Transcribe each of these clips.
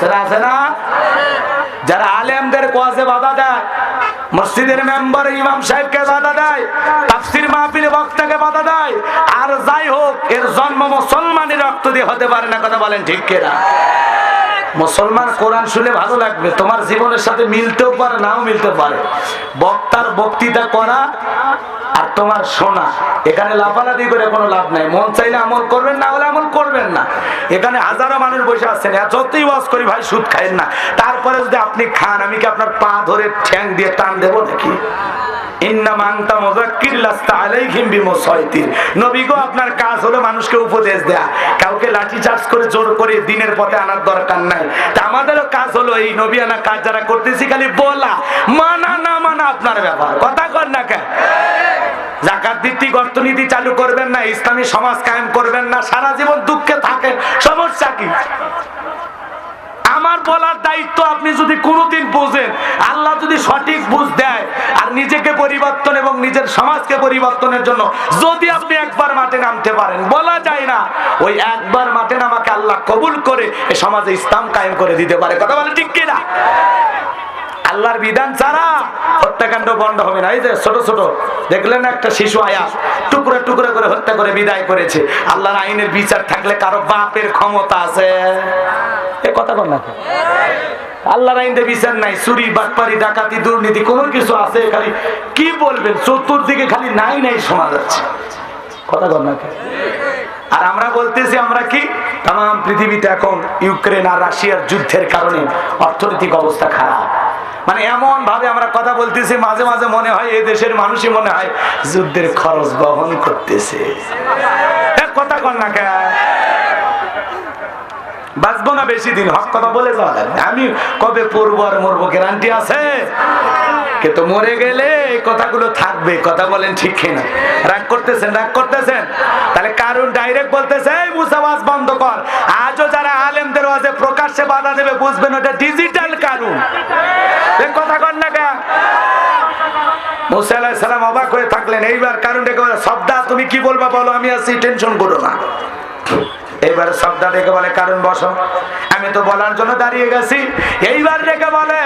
কথা আছে না? যারা আলেমদের ওয়াজে বাধা দেয়, মসজিদের মেম্বার ইমাম সাহেবকে বাধা দেয়, তাফসীর মাহফিলে বক্তাকে বাধা দেয়, আর যাই হোক এর জন্ম মুসলমানের রক্ত দিয়ে হতে পারে না। কথা বলেন ঠিক কিনা? মুসলমান কোরআন শুনে ভালো লাগবে, তোমার জীবনের সাথে মিলতেও পারে, নাও মিলতে পারে। বক্তার বক্তৃতা করা আর তোমার শোনা, এখানে লাফালাফি করে কোনো লাভ নাই। মন চাইলে আমল করবেন, না হলে আমল করবেন না। এখানে হাজারো মানুষ বসে আছেন, যতই ওয়াজ করি ভাই সুদ খায়েন না, তারপরে যদি আপনি খান, আমি কি আপনার পা ধরে ঠ্যাং দিয়ে টান দেবো নাকি? আপনার কাজ হলো মানুষকে উপদেশ দেয়া, কাউকে লাঠি চার্জ করে জোর করে দিনের পথে আনার দরকার নাই। তা আমাদেরও কাজ হলো এই নবী আনা কাজ যারা করতেছি, খালি বলা, মানা না মানা আপনার ব্যাপার। কথা কর না কেন? যাকাত ভিত্তিক অর্থনীতি চালু করবেন না, ইসলামী সমাজ কায়েম করবেন না, সারা জীবন দুঃখে থাকেন, সমস্যা কি? আমার বলার দায়িত্ব আপনি যদি কোনোদিন বুঝেন, আল্লাহ যদি সঠিক বুঝ দেয়, আর নিজেকে পরিবর্তন এবং নিজের সমাজকে পরিবর্তনের জন্য যদি আপনি একবার মাঠে নামতে পারেন, বলা যায় না ওই একবার মাঠে নামাকে আল্লাহ কবুল করে এ সমাজে ইসলাম কায়েম করে দিতে পারে। কথা বলে ঠিক কিনা? আল্লাহর বিধান ছাড়া হত্যাকাণ্ড বন্ধ হবে না। এই যে ছোট ছোট দেখলেন একটা শিশু আয়া টুকরা টুকরা করে হত্যা করে বিদায় করেছে। আল্লাহর আইনের বিচার থাকলে কারো বাপের ক্ষমতা আছে? এ কথা বল না। আল্লাহর আইনের বিচার নাই, চুরি বাটপারি ডাকাতি দুর্নীতি কোনো কিছু আছে? খালি কি বলবেন, চতুর্দিকে খালি নাই নাই শোনা যাচ্ছে। কথা বল না। আর আমরা বলতেছি, আমরা কি তাম পৃথিবীতে এখন ইউক্রেন আর রাশিয়ার যুদ্ধের কারণে অর্থনৈতিক অবস্থা খারাপ। মানে এমন ভাবে আমরা কথা বলতেছি, মাঝে মাঝে মনে হয় এই দেশের মানুষই মনে হয় যুদ্ধের খরচ বহন করতেছে। কথা কর না কে? বাঁচবো না বেশি দিন, হক কথা বলে যাওয়া যাবে। আমি কবে পড়বো আর মরবো গ্যারান্টি আছে? কিন্তু মরে গেলে এই কথাগুলো থাকবে। কথা বলেন ঠিক কিনা? রাগ করতেছেন? রাগ করতেছেন? তাহলে কারণ ডাইরেক্ট বলতেছে এই মুসা ওয়াজ বন্ধ কর। আজও যারা আলেমদের ওয়াজে প্রকাশ্যে বাধা দেবে, বুঝবেন ওটা ডিজিটাল কারণ। কথা কর না কে? মুসা আলাইহিস সালাম অবাক হয়ে থাকলেন। এইবার কারণ ডেকে বলে, সবদা তুমি কি বলবা বলো, আমি আছি, টেনশন করো না। এইবার সবদা ডেকে বলে, কারণ বসো, আমি তো বলার জন্য দাঁড়িয়ে গেছি। এইবার ডেকে বলে,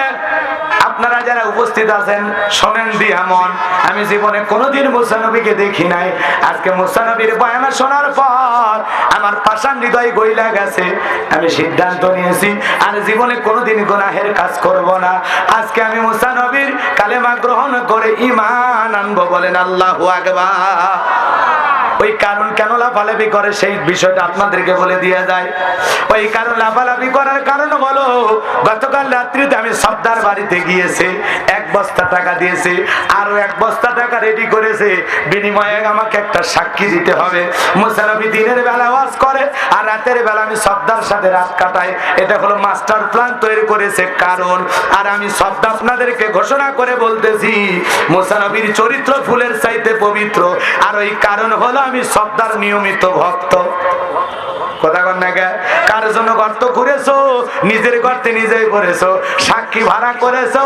আপনারা যারা উপস্থিত আছেন শোনেন দিহামন, আমি জীবনে কোনোদিন মুসা নবীকে দেখি নাই। আজকে মুসা নবীর বয়ান শোনার পর আমার পাষাণ হৃদয় গইলা গেছে। আমি সিদ্ধান্ত নিয়েছি আর জীবনে কোনোদিন গুনাহের কাজ করব না। আজকে আমি মুসা নবীর কালেমা গ্রহণ করে ঈমান আনবো। বলেন আল্লাহু আকবার। ওই কারণ কেন লাফালাফি করে সেই বিষয়টা আপনাদেরকে বলে দিয়ে যায়। ওই কারণ লাফালাফি করার কারণ হলো, গতকাল রাত্রিতে আমি সর্দার বাড়িতে গিয়েছি, 1 বস্তা টাকা দিয়েছে, আরো 1 বস্তা টাকা রেডি করেছে, বিনিময়ে আমাকে একটা সাক্ষী দিতে হবে। মুসা নবী দিনের বেলা ওয়াজ করে আর রাতের বেলা আমি সর্দার সাথে রাত কাটাই। এটা হলো মাস্টার প্ল্যান তৈরি করেছে কারণ। আর আমি সর্দার আপনাদেরকে ঘোষণা করে বলতেছি, মুসা নবীর চরিত্র ফুলের চাইতে পবিত্র। আর ওই কারণ হলো আমি সর্দার নিয়মিত ভক্ত। কথা কর না কে? কার জন্য গর্ত করেছো? নিজের গর্তে নিজেই করেছো। সাক্ষী ভাড়া করেছো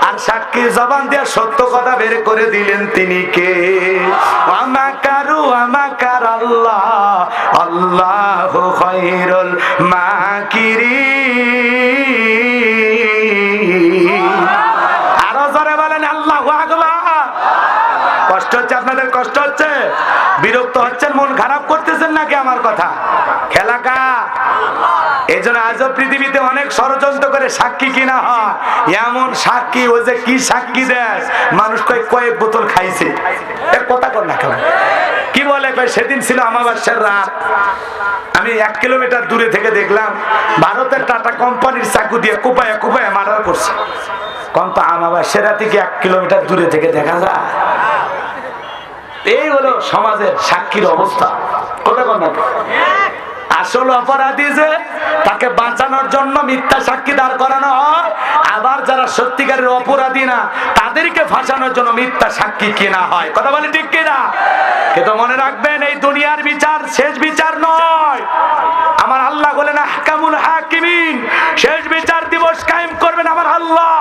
আর সাক্ষী জবান দিয়ে সত্য কথা বের করে দিলেন তিনি কে? আমাকারু আমাকার আল্লাহ, আল্লাহু খায়রুল মাকিরিন। আরো জোরে বলেন আল্লাহু আকবার। কষ্ট হচ্ছে আপনাদের? কষ্ট হচ্ছে? বিরক্ত হচ্ছেন? মন খারাপ করতেছেন নাকি আমার কথা? খেলাকা এই জন্য আজও পৃথিবীতে অনেক ষড়যন্ত্র করে সাক্ষী কিনা হয়। এমন সাক্ষী, ওই যে কি সাক্ষী দেয়, মানুষ কয়েক বোতল খাইছে। এর কথা কর না কেন? কি বলে, সেদিন ছিল আমাবস্যার রাত, আমি 1 কিলোমিটার দূরে থেকে দেখলাম ভারতের টাটা কোম্পানির চাকু দিয়ে কুপায়া কুপায়া মার্ডার করছে। কোন তো আমাবস্যার রাতে কি 1 কিলোমিটার দূরে থেকে দেখা যায়? এই হলো সমাজের সাক্ষীর অবস্থা। কথা কর না? আসল অপরাধী যে তাকে বাঁচানোর জন্য মিথ্যা সাক্ষী দাঁড় করানো হয়, আবার যারা সত্যিকারের অপরাধী না তাদেরকে ফাঁসানোর জন্য মিথ্যা সাক্ষী কেনা হয়। কথা বলে ঠিক কিনা? কিন্তু মনে রাখবেন, এই দুনিয়ার বিচার শেষ বিচার নয়। আমার আল্লাহ বলেন আহকামুল হাকিমিন, শেষ বিচার দিবস কায়েম করবেন আমার আল্লাহ।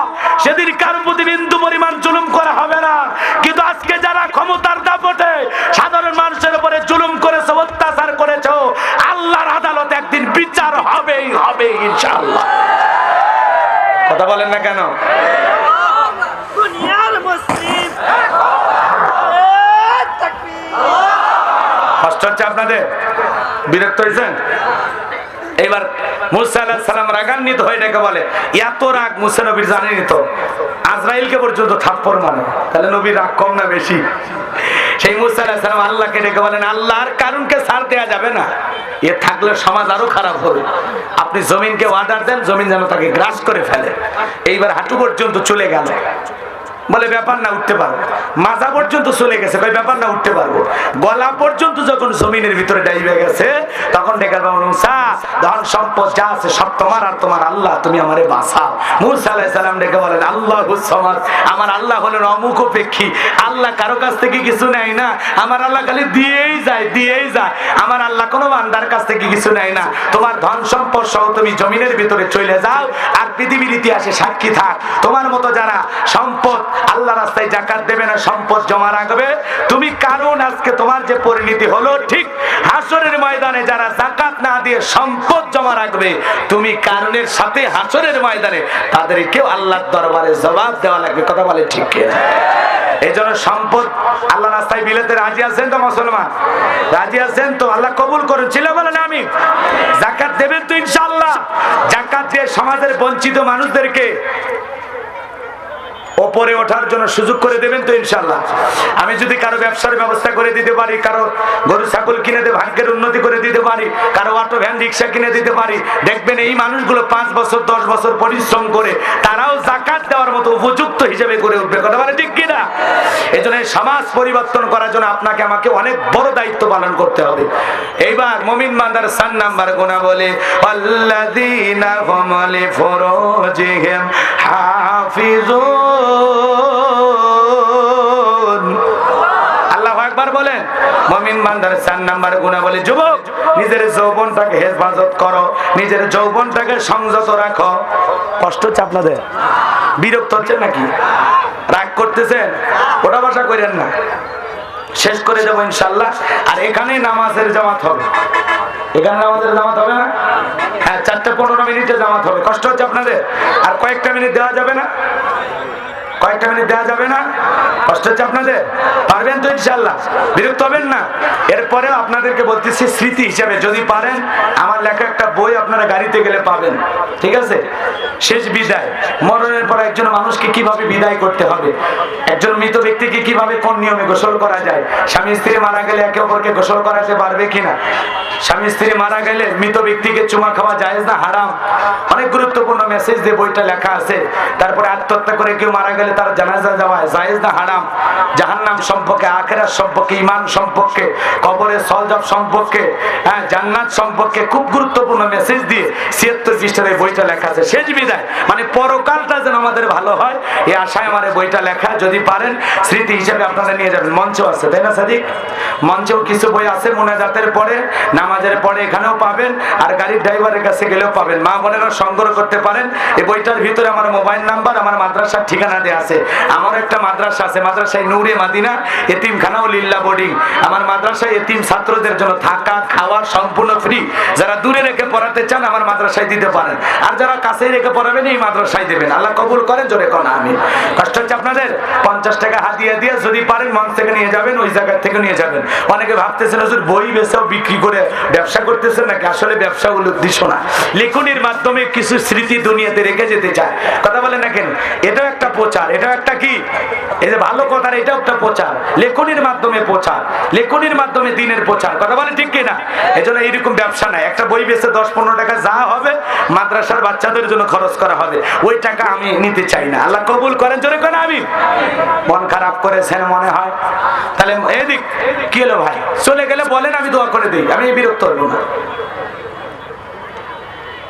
সেদিন কার প্রতি বিন্দু পরিমাণ জুলুম করা হবে না। কিন্তু আজকে যারা ক্ষমতার দাপটে সাধারণ মানুষের উপরে জুলুম করেছে, অত্যাচার করেছে, আল্লাহর আদালতে একদিন বিচার হবেই হবে ইনশাআল্লাহ। কথা বলেন না কেন? দুনিয়ার মুসলিম কষ্ট হচ্ছে আপনাদের? বিরক্ত হয়েছেন? এবার মুসা আলাইহিস সালাম রাগান্বিত হয়ে ডেকে বলে, এত রাগ মুসা নবীর জানেনই তো, আজরাইলকে পর্যন্ত থাপ্পড় মারে, তাহলে নবীর রাগ কম না বেশি? সেই মুসা আলাইহিস সালাম আল্লাহকে ডেকে বলেন, আল্লাহর কারণকে ছাড় দেয়া যাবে না, এ থাকলে সমাজ আরো খারাপ হবে। আপনি জমিনকে অর্ডার দেন, জমিন যেন তাকে গ্রাস করে ফেলে। এইবার হাঁটু পর্যন্ত চলে গেল, বলে ব্যাপার না, উঠতে পারবো। মাজা পর্যন্ত চলে গেছে, ভাই ব্যাপার না, উঠতে পারবো। গলা পর্যন্ত যখন জমিনের ভিতরে ডাইবে গেছে, তখন ডেকে বলল, মুসা ধন সম্পদ যা আছে সব তোমার, আর তোমার আল্লাহ, তুমি আমারে বাঁচাও। মুসা আলাইহিস সালাম ডেকে বলেন, আল্লাহুস সামাদ, আমার আল্লাহ হলেন অমুখাপেক্ষী, আল্লাহ কারো কাছ থেকে কিছু নেয় না, আমার আল্লাহ খালি দিয়েই যায়, দিয়েই যায়। আমার আল্লাহ কোনো বান্দার কাছ থেকে কিছু নেয় না। তোমার ধন সম্পদ সহ তুমি জমিনের ভিতরে চলে যাও, আর পৃথিবীর ইতিহাসে সাক্ষী থাক, তোমার মতো যারা সম্পদ আল্লাহ রাস্তায় যাকাত দেবে না, সম্পদ জমা রাখবে, তুমি কারণ আজকে তোমার যে পরিণতি হলো, ঠিক হাসরের ময়দানে যারা যাকাত না দিয়ে সম্পদ জমা রাখবে, তুমি কারণের সাথে হাসরের ময়দানে তাদেরকেও আল্লাহর দরবারে জবাব দেওয়া লাগবে। কথা বলে ঠিক কিনা? এই জন্য সম্পদ আল্লাহ রাস্তায় বিলাতে রাজি আছেন তো মুসলমান? রাজি আছেন তো? আল্লাহ কবুল করেছিল বলেন আমি। যাকাত দেবেন তো ইনশাআল্লাহ? যাকাত দিয়ে সমাজের বঞ্চিত মানুষদেরকে ওপরে ওঠার জন্য সুযোগ করে দেবেন তো ইনশাআল্লাহ? আমি যদি কারো ব্যবসার ব্যবস্থা করে দিতে পারি, কারো গরু ছাগল কিনে দিয়ে ভাগ্যের উন্নতি করে দিতে পারি, কারো অটো ভ্যান রিক্সা কিনে দিতে পারি, দেখবেন এই মানুষগুলো 5 বছর 10 বছর পরিশ্রম করে তারাও যাকাত দেওয়ার মতো উপযুক্ত হিসেবে করে উঠবে। কথা বলে ঠিক কিনা? এই জন্য সমাজ পরিবর্তন করার জন্য আপনাকে আমাকে অনেক বড় দায়িত্ব পালন করতে হবে। এইবার মুমিন বান্দার 4 নাম্বার গুনাহ বলে, আল্লাযীনা হুম লিফুরুজিহিম হাফিজুন। আল্লাহু আকবার বলেন। মুমিন বান্দার 4 নাম্বার গুনাহ বলে, যুবক নিজের যৌবনটাকে হেফাজত করো, নিজের যৌবনটাকে সংযত রাখো। কষ্ট হচ্ছে আপনাদের? বিরক্ত হচ্ছে নাকি? রাগ করতেছেন? ওটা ভাষা করেন না, শেষ করে যাবো ইনশাআল্লাহ। আর এখানে নামাজের জামাত হবে, এখানে নামাজের জামাত হবে না? হ্যাঁ, 4:15 মিনিটে জামাত হবে। কষ্ট হচ্ছে আপনাদের? আর কয়েকটা মিনিট দেওয়া যাবে না? কয়েকটা মিনিট দেওয়া যাবে না? কষ্ট হচ্ছে আপনাদের? পারবেন তো ইনশাআল্লাহ? বিরক্ত হবেন না? এরপরেও আপনাদেরকে বলতেছি, স্মৃতি হিসাবে যদি পারেন, আমার লেখা একটা বই আপনারা গাড়িতে গেলে পাবেন, ঠিক আছে? শেষ বিদায়, মরণের পর একজন মানুষকে কিভাবে বিদায় করতে হবে, একজন মৃত ব্যক্তিকে কিভাবে কোন নিয়মে গোসল করা যায়, স্বামী স্ত্রী মারা গেলে একে অপরকে গোসল করাতে পারবে কিনা, স্বামী স্ত্রী মারা গেলে মৃত ব্যক্তিকে চুমা খাওয়া জায়েজ না হারাম, অনেক গুরুত্বপূর্ণ মেসেজ দিয়ে বইটা লেখা আছে। তারপরে আত্মহত্যা করে কেউ মারা গেলে তার জানাজা যাওয়া জায়েজ না হারাম, জাহান্নাম সম্পর্কে, আখিরাত সম্পর্কে, ঈমান সম্পর্কে, কবরের সওয়াব সম্পর্কে, জান্নাত সম্পর্কে খুব গুরুত্বপূর্ণ মেসেজ দিয়ে 76 পৃষ্ঠার এই বইটা লেখা আছে। শেষ বিদায় মানে পরকালটা যেন আমাদের ভালো হয়, এই আশায় আমার এই বইটা লেখা। যদি পারেন স্মৃতি হিসেবে আপনারা নিয়ে যাবেন। মঞ্চ আছে, তাই না সাদিক? মঞ্চেও কিছু বই আছে, মুনাজাতের পরে, নামাজের পরে এখানেও পাবেন, আর গাড়ির ড্রাইভারের কাছে গেলেও পাবেন। মা বোনেরা সংগ্রহ করতে পারেন। এই বইটার ভিতরে আমার মোবাইল নাম্বার, আমার মাদ্রাসার ঠিকানা দেওয়া আছে। আমার একটা মাদ্রাসা আছে, মাদ্রাসায় নূরে মাদিনা এতিমখানা ও লিল্লা বোর্ডিং। আমার মাদ্রাসায় এতিম ছাত্রদের জন্য থাকা খাওয়া সম্পূর্ণ ফ্রি। যারা দূরে রেখে পড়াতে চান আমার মাদ্রাসায় দিতে পারেন, আর যারা কাছে রেখে পড়াবেন এই মাদ্রাসায় দেবেন। আল্লাহ কবুল করেন, জোরে কোন আমিন। কষ্ট হচ্ছে আপনাদের? 50 টাকা হাদিয়া দিয়ে যদি পারেন মঞ্চ থেকে নিয়ে যাবেন, ওই জায়গা থেকে নিয়ে যাবেন। অনেকে ভাবতেছেন হুজুর বই বেচাও বিক্রি করে ব্যবসা করতেছেন নাকি? আসলে ব্যবসা উদ্দেশ্য না, লেখনির মাধ্যমে কিছু স্মৃতি দুনিয়াতে রেখে যেতে চায়। কথা বলেন না কেন? এটাও একটা প্রচার, এটাও একটা কি, এই যে ভালো কথা, এটাও একটা প্রচার। লেখনির মাধ্যমে প্রচার, লেখনির মাধ্যমে দিনের প্রচার। কথা বলেন ঠিক কিনা? এই জন্য এইরকম ব্যবসা নাই। একটা বই বেচে 10-15 টাকা যা হবে মাদ্রাসার বাচ্চাদের জন্য খরচ করা হবে, ওই টাকা আমি নিতে চাই না। আল্লাহ কবুল করেন, জোরে করেন আমিন। মন খারাপ করেছেন মনে হয়? তাহলে এদিক কি হলো ভাই? চলে গেলে বলেন, আমি দোয়া করে দিই, আমি বিরক্ত হইব না।